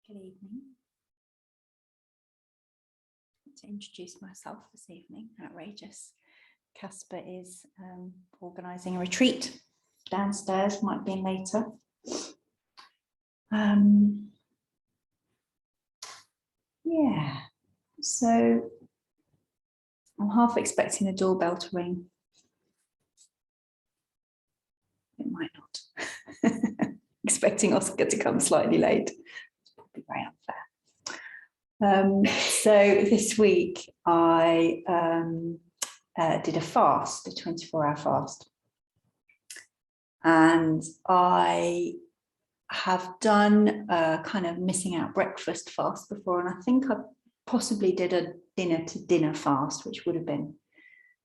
Good evening. To introduce myself this evening, outrageous. Casper is organising a retreat downstairs, might be in later. Yeah, so I'm half expecting the doorbell to ring. It might not. Expecting Oscar to come slightly late. It's probably very unfair. So this week I did a fast, a 24-hour fast. And I have done a kind of missing out breakfast fast before. And I think I possibly did a dinner to dinner fast, which would have been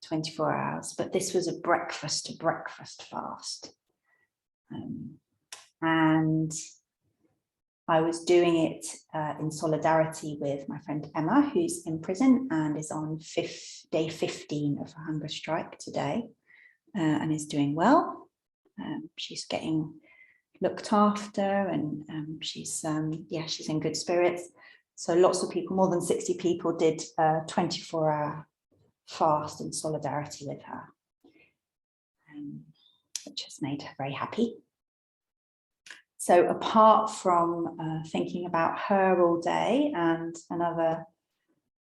24 hours. But this was a breakfast to breakfast fast. And I was doing it in solidarity with my friend Emma, who's in prison and is on day 15 of a hunger strike today, and is doing well. She's getting looked after, and she's in good spirits. So lots of people, more than 60 people, did a 24-hour fast in solidarity with her, which has made her very happy. So apart from thinking about her all day and another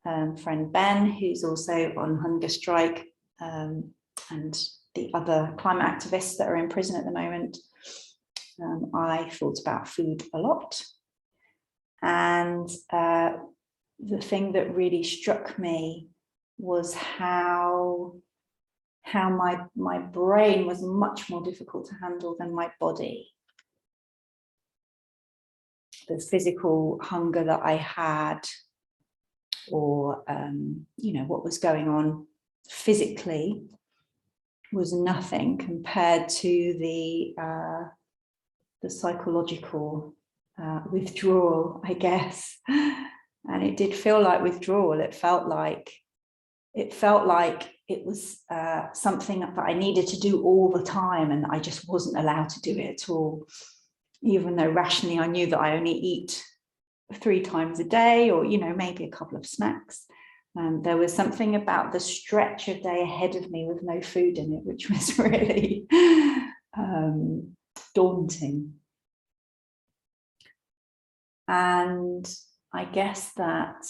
friend, Ben, who's also on hunger strike, and the other climate activists that are in prison at the moment, I thought about food a lot. And the thing that really struck me was how my brain was much more difficult to handle than my body. The physical hunger that I had, or what was going on physically, was nothing compared to the psychological withdrawal, I guess. And it did feel like withdrawal. It felt like it was something that I needed to do all the time, and I just wasn't allowed to do it at all. Even though rationally I knew that I only eat 3 times a day, or maybe a couple of snacks. There was something about the stretch of day ahead of me with no food in it, which was really daunting. And I guess that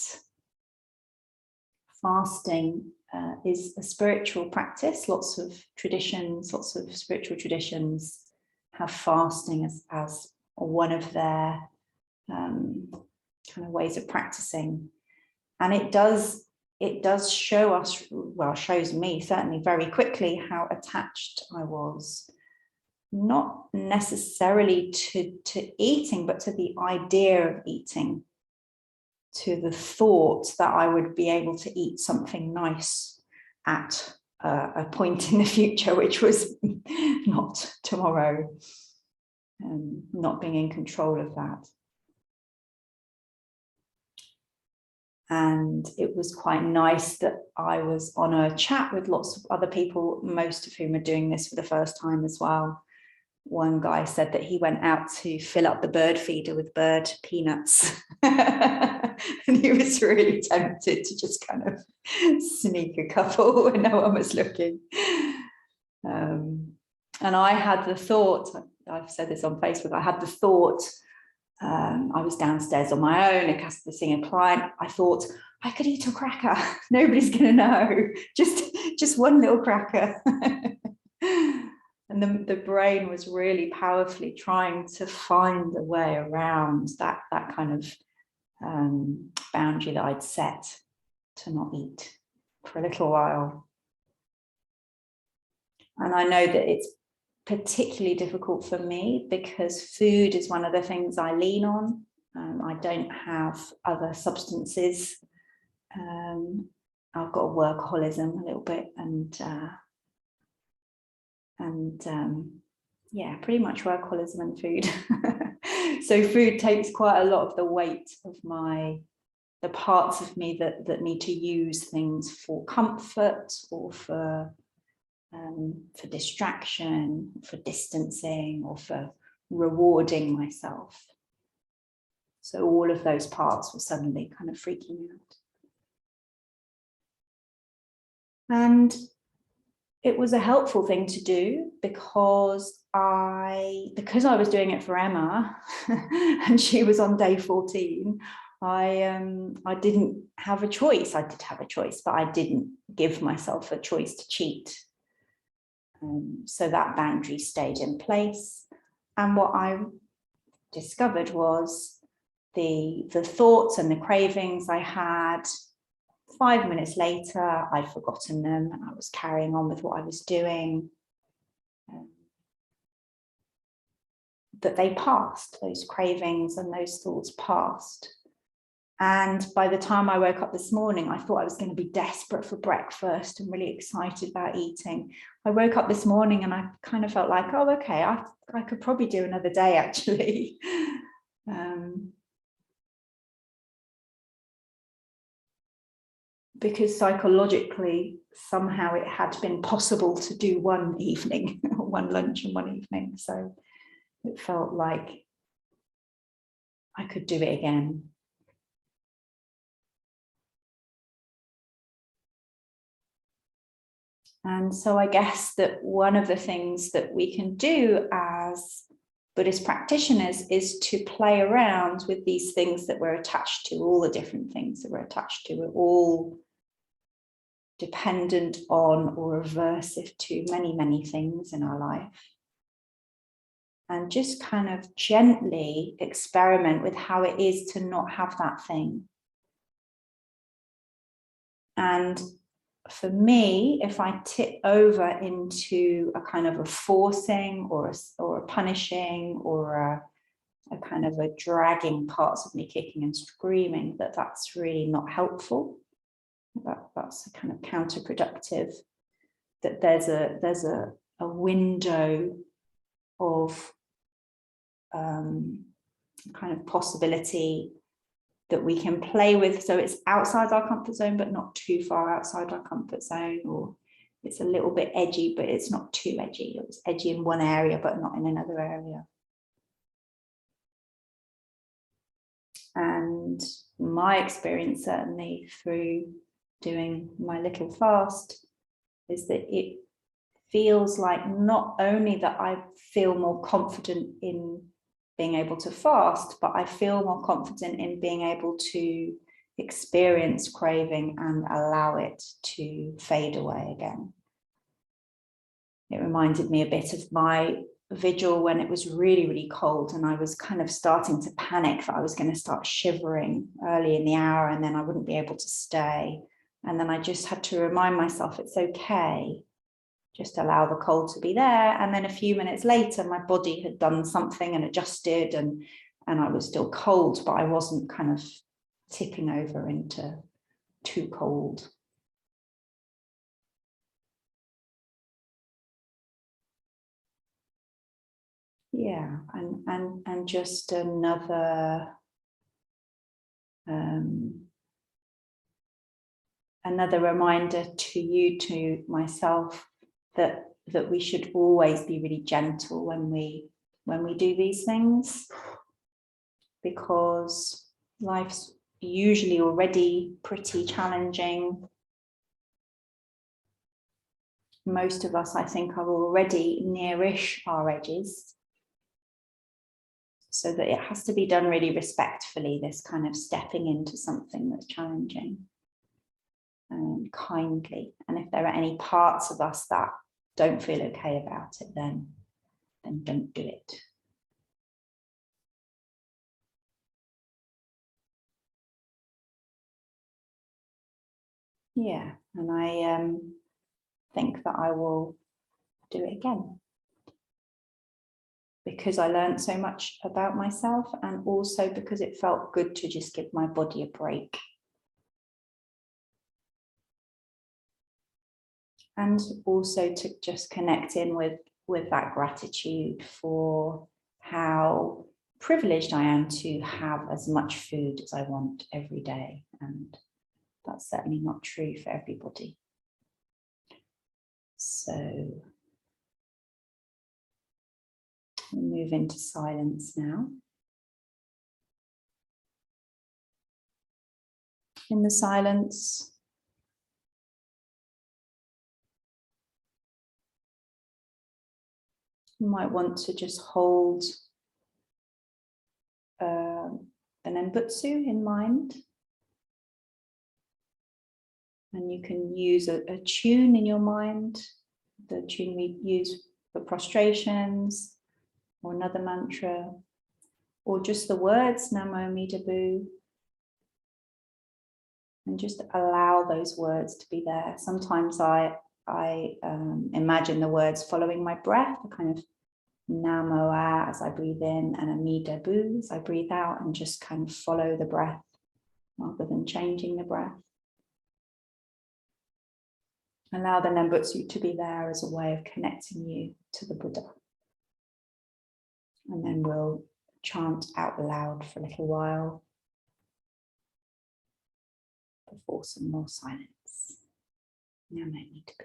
fasting is a spiritual practice. Lots of spiritual traditions have fasting as one of their kind of ways of practicing. And it does show us, well, shows me certainly very quickly, how attached I was, not necessarily to eating, but to the idea of eating, to the thought that I would be able to eat something nice at a point in the future, which was not tomorrow, not being in control of that. And it was quite nice that I was on a chat with lots of other people, most of whom are doing this for the first time as well. One guy said that he went out to fill up the bird feeder with bird peanuts. And he was really tempted to just kind of sneak a couple when no one was looking. And I had the thought, I've said this on Facebook, I had the thought, I was downstairs on my own, a customer seeing a client. I thought, I could eat a cracker. Nobody's going to know. Just one little cracker. And the brain was really powerfully trying to find a way around that kind of boundary that I'd set to not eat for a little while. And I know that it's particularly difficult for me because food is one of the things I lean on. I don't have other substances. I've got a workaholism a little bit, and pretty much workaholism and food. So food takes quite a lot of the weight of the parts of me that need to use things for comfort, or for distraction, for distancing, or for rewarding myself. So all of those parts were suddenly kind of freaking out. And it was a helpful thing to do because I was doing it for Emma and she was on day 14, I didn't have a choice. I did have a choice, but I didn't give myself a choice to cheat. So that boundary stayed in place. And what I discovered was the thoughts and the cravings I had, 5 minutes later, I'd forgotten them and I was carrying on with what I was doing. That they passed, those cravings and those thoughts passed. And by the time I woke up this morning, I thought I was going to be desperate for breakfast and really excited about eating. I woke up this morning and I kind of felt like, oh, okay, I could probably do another day actually. Because psychologically, somehow it had been possible to do one evening, one lunch and one evening. So it felt like I could do it again. And so I guess that one of the things that we can do as Buddhist practitioners is to play around with these things that we're attached to, all the different things that we're attached to. We're all dependent on or aversive to many, many things in our life. And just kind of gently experiment with how it is to not have that thing. And for me, if I tip over into a kind of a forcing or a punishing or a kind of a dragging parts of me kicking and screaming, that's really not helpful. That's a kind of counterproductive. That there's a window of kind of possibility that we can play with, so it's outside our comfort zone but not too far outside our comfort zone, or it's a little bit edgy but it's not too edgy. It's edgy in one area but not in another area. And my experience, certainly through doing my little fast, is that it feels like not only that I feel more confident in being able to fast, but I feel more confident in being able to experience craving and allow it to fade away again. It reminded me a bit of my vigil when it was really, really cold and I was kind of starting to panic that I was going to start shivering early in the hour and then I wouldn't be able to stay. And then I just had to remind myself it's okay. Just allow the cold to be there. And then a few minutes later, my body had done something and adjusted and I was still cold, but I wasn't kind of tipping over into too cold. Yeah, and just another reminder to you, to myself, that we should always be really gentle when we do these things, because life's usually already pretty challenging. Most of us, I think, are already nearish our edges, so that it has to be done really respectfully, this kind of stepping into something that's challenging and kindly. And if there are any parts of us that don't feel okay about it, then don't do it. Yeah, and I think that I will do it again, because I learned so much about myself, and also because it felt good to just give my body a break. And also to just connect in with that gratitude for how privileged I am to have as much food as I want every day. And that's certainly not true for everybody. So we'll move into silence now. in the silence. You might want to just hold an Nembutsu in mind. And you can use a tune in your mind, the tune we use for prostrations, or another mantra, or just the words Namo Amitabha, and just allow those words to be there. Sometimes I imagine the words following my breath, a kind of Namo as I breathe in and Amitabha as I breathe out, and just kind of follow the breath rather than changing the breath. Allow the Nembutsu to be there as a way of connecting you to the Buddha. And then we'll chant out loud for a little while before some more silence. Namo Amitabha.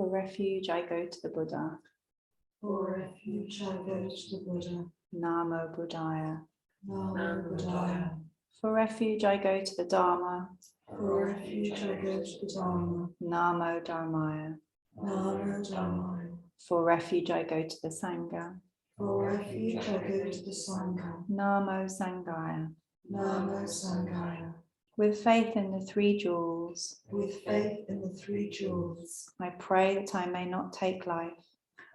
For refuge, I go to the Buddha. For refuge, I go to the Buddha. Namo Buddhaya. Namo Buddhaya. For refuge, I go to the Dharma. For refuge, I go to the Dharma. Namo Dharmaya. Namo Dharmaya. For refuge, I go to the Sangha. For refuge, I go to the Sangha. Namo Sanghaya. Namo Sanghaya. With faith in the three jewels, With faith in the three jewels, I pray that I may not take life.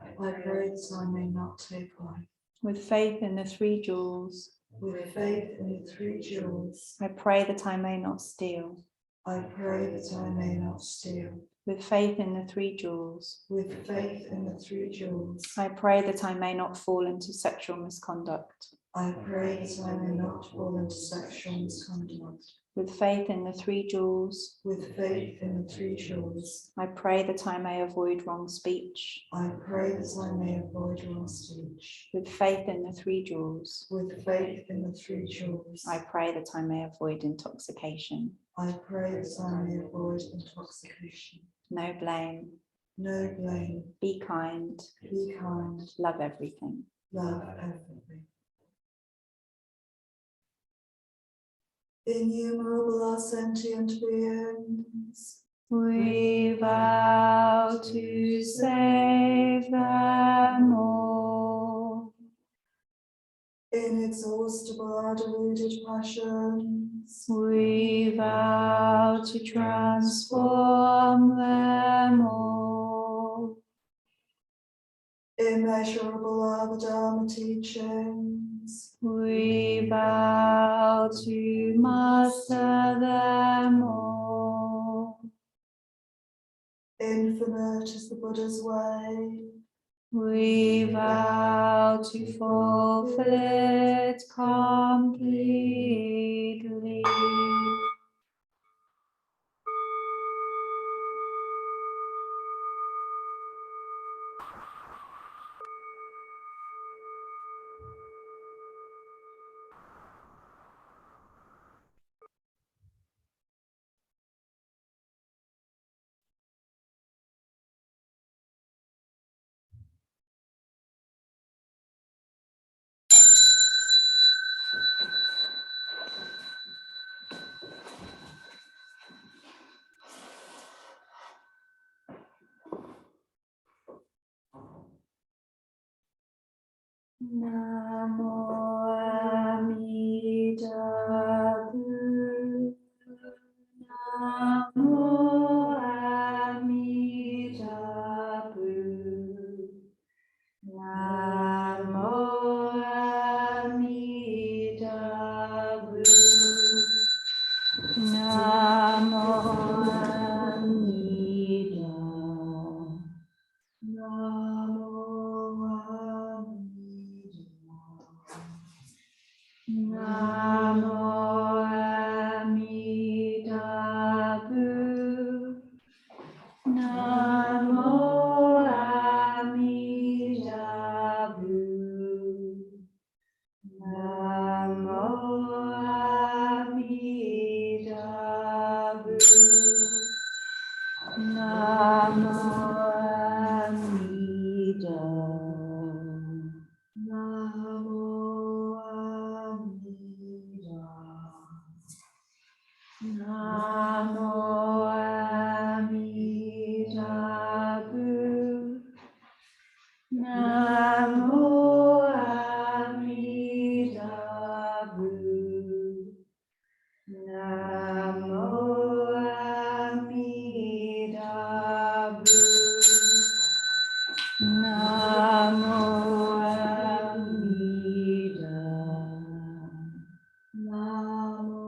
I pray that I may not take life. With faith in the three jewels, With faith in the three jewels, I pray that I may not steal. I pray that I may not steal. With faith in the three jewels, With faith in the three jewels, I pray that I may not fall into sexual misconduct. I pray that I may not fall into sexual misconduct. With faith in the three jewels, With faith in the three jewels, I pray that I may avoid wrong speech. I pray that I may avoid wrong speech. With faith in the three jewels, With faith in the three jewels, I pray that I may avoid intoxication. I pray that I may avoid intoxication. No blame. No blame. Be kind. Be kind. Love everything. Love everything. Innumerable are sentient beings. We vow to save them all. Inexhaustible are deluded passions. We vow to transform them all. Immeasurable are the Dharma teachings. We vow to master them all. Infinite is the Buddha's way. We vow to fulfill it completely. Namo Amitabha. Namo Amitabha. Namo Amitabha. Namo Amitabha. Namo Amitabha. Namo Amitabha. Namo Amitabha. Namo Amitabha. Namo Amitabha. Namo Amitabha. Namo Amitabha. Namo Amitabha. Namo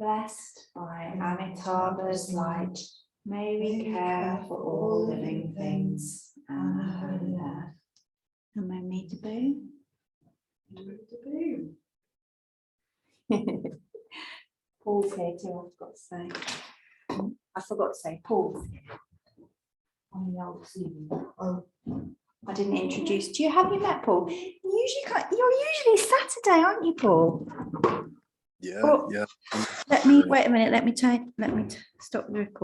Blessed by Amitabha's light, may we care for all living things and the whole earth. And Amitabha. Paul's here too, I forgot to say Paul's here. On the old scene. Oh, I didn't introduce. Have you met Paul? You're usually Saturday, aren't you, Paul? Yeah, Oh, yeah. Let me wait a minute. Let me stop the record.